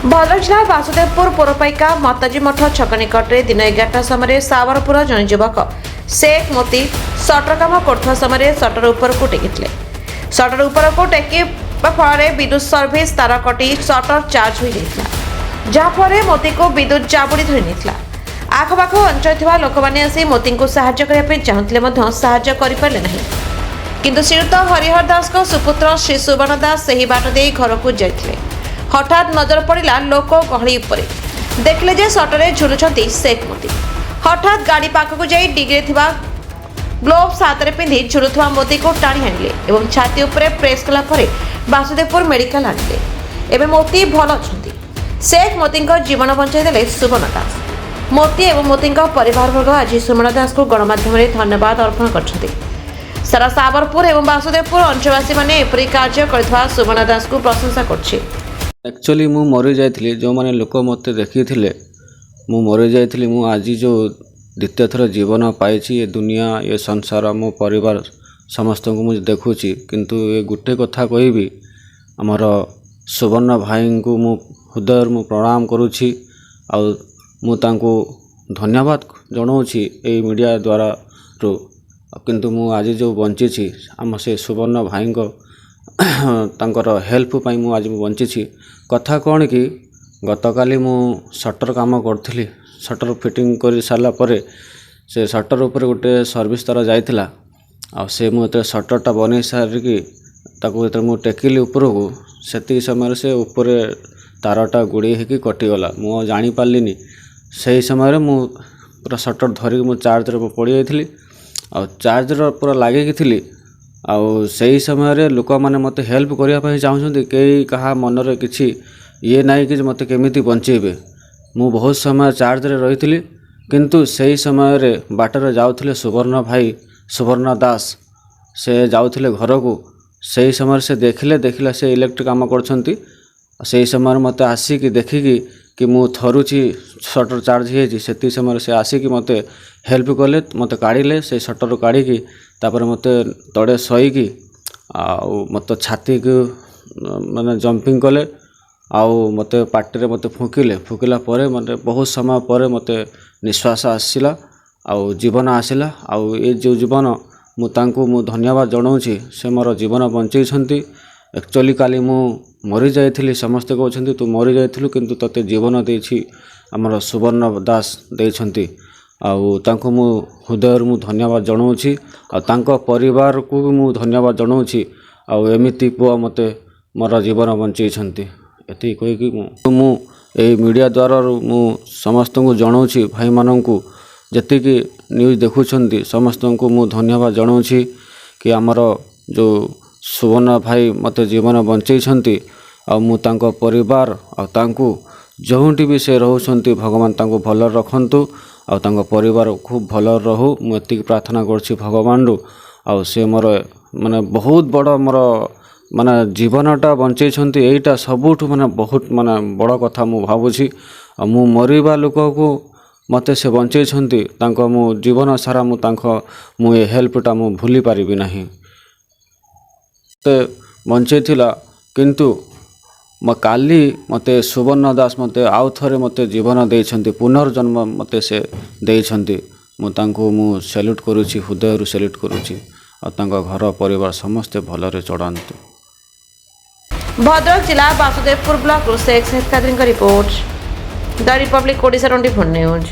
भद्रक जिला वासुदेवपुर पौरपालिका माताजी मठ छक निकट में दिन 11टा समय सावरपुर जन युवक शेख मोती सटर काम कर समय सटर उपरकू टेकिले। सटर उपरकू टेकिबा फल विद्युत सर्विस तार कटि सटर चार्ज हो जाता, जहाँफल मोती को विद्युत जाबुड़ी धरी नहीं। आखपाख अंचल लोक मैंने आसी मोती को साहाय्य करने चाहूले साहाय्य करें ना, किंतु श्रीयुत हरिहर दास को सुपुत्र श्री सुवर्ण दास से बाट दे घर को जाते हठात नजर पड़ा लोक गहली उपर देखले जे सटरे झुलुंट शेख मोती। हठात गाड़ी पाखक जाई डिग्रे ग्लोव्स हाथ में पिंधि झुलुवा मोती को टाणी आनिले एवं छाती उपरे प्रेस कला परे वासुदेवपुर मेडिकल आनिले। एवं मोती भल अछंती। शेख मोती जीवन बंचाई सुवर्ण दास। मोती एवं मोती परिवार वर्ग आज सुवर्ण दास को गणमाध्यम धन्यवाद अर्पण कर सारा सावरपुर एवं वासुदेवपुर अंचलवासी मैंने एपरी कार्य कर सुवर्ण दास को प्रशंसा कर। एक्चुअली मु मरी जाइली जो मैंने लोक मत देखी मु मरी जाइली। मु आज जो द्वितीय थर जीवन पाई ये दुनिया ये संसार मो परिवार समस्त को मुझे देखुची, किंतु ये गोटे कथा कहबी आमर सुवर्ण भाई को मु हृदय मु प्रणाम करुछि आ मु तांको धन्यवाद जनाऊँगी ये मीडिया द्वारा रो। किंतु मु आज जो बंची आम से सुवर्ण भाई तांकर हेल्प पाई मु आज बंची। कथा कौन कि गतकाली मु सटर काम करी सटर फिटिंग कर सारा पर से सटर उपर गोटे सर्विस तार जाइथिला आ से मुझे सटरटा बन सारिकी ताको मु टेकिली ऊपर को से समय से ऊपर तारटा गुड़ी होगी कटिगला। मु जानी पार्लिनी से समय मु पूरा सटर धरिक मु चार्जर पड़ जाइली आ चार्जर पूरा लगे थी आउ से समय लोक मैंने मत हेल्प करने चाहते कई कहा मनरे किसी ये नाई कि मत केमी बंचेबे। मु बहुत समय चार्ज रे रही किंतु से समय बाटर जाऊे सुवर्ण भाई सुवर्ण दास से जाऊे घर को से समय से देखला से इलेक्ट्रिक काम कर समय मत आसिक देखिकी कि मु थरुची सटर चार्ज हो समय से आसिक मत हेल्प कले मत काढ़ले से सटर काढ़ी तापर मत तड़े शईकी मत छाती को माने जंपिंग कले आउ मत पार्टी मत फुकिला पर मत बहुत समय पर मत निश्वास आसला आउ जीवन आसला। आउ ये जो जीवन मु धन्यवाद जनाऊँगी से मोर जीवन बंचई। एक्चुअली काली मु मरी जाइली समस्ते कहते तू मरी जाइलु किंतु तते जीवन देछि आमर सुवर्ण दास देछंती आउ तांको मु हृदय मु धन्यवाद जनाऊँगी आ तांको परिवार को भी मु धन्यवाद जनाऊँगी आउ एमिति पुआ मते मोर जीवन बंचई। एति कहीकि मु मीडिया द्वारा मु समस्त को जनाऊँगी भाई मानू जी न्यूज देखुं समस्त को मु धन्यवाद जनाऊँगी कि आमर जो सुवर्ण भाई मते जीवन बंचई आ मु तांको परिवार आ तांको जोंटी भी से रहउछंती भगवान तांको भल रखंतु आ तांको परिवार खूब भल रहू मुझे प्रार्थना करछि भगवान रु। आ से मोर माने बहुत बड़ मोर माने जीवनटा बंचई एटा सबुठ माने बहुत माने बड़ कथा मु भावुछि। मु मरिबा लोक को मते से बंचई तांको मु जीवन सारा मु तांको मु ए हेल्पटा मु भूली पारिबि नाही। बंचई थिला किंतु काली मते सुवर्ण दास मते आउ थरे मते जीवन देइछंती पुनर्जन्म मते से देइछंती मु तांको मु सैल्यूट करूछि हृदय सैल्यूट करूछि आ तांको घर परिवार समस्ते भलरे चढ़ांतु। भद्रक जिला Vasudevpur block Sheikh Sheikh Qadri report the Republic Odisha 24 news.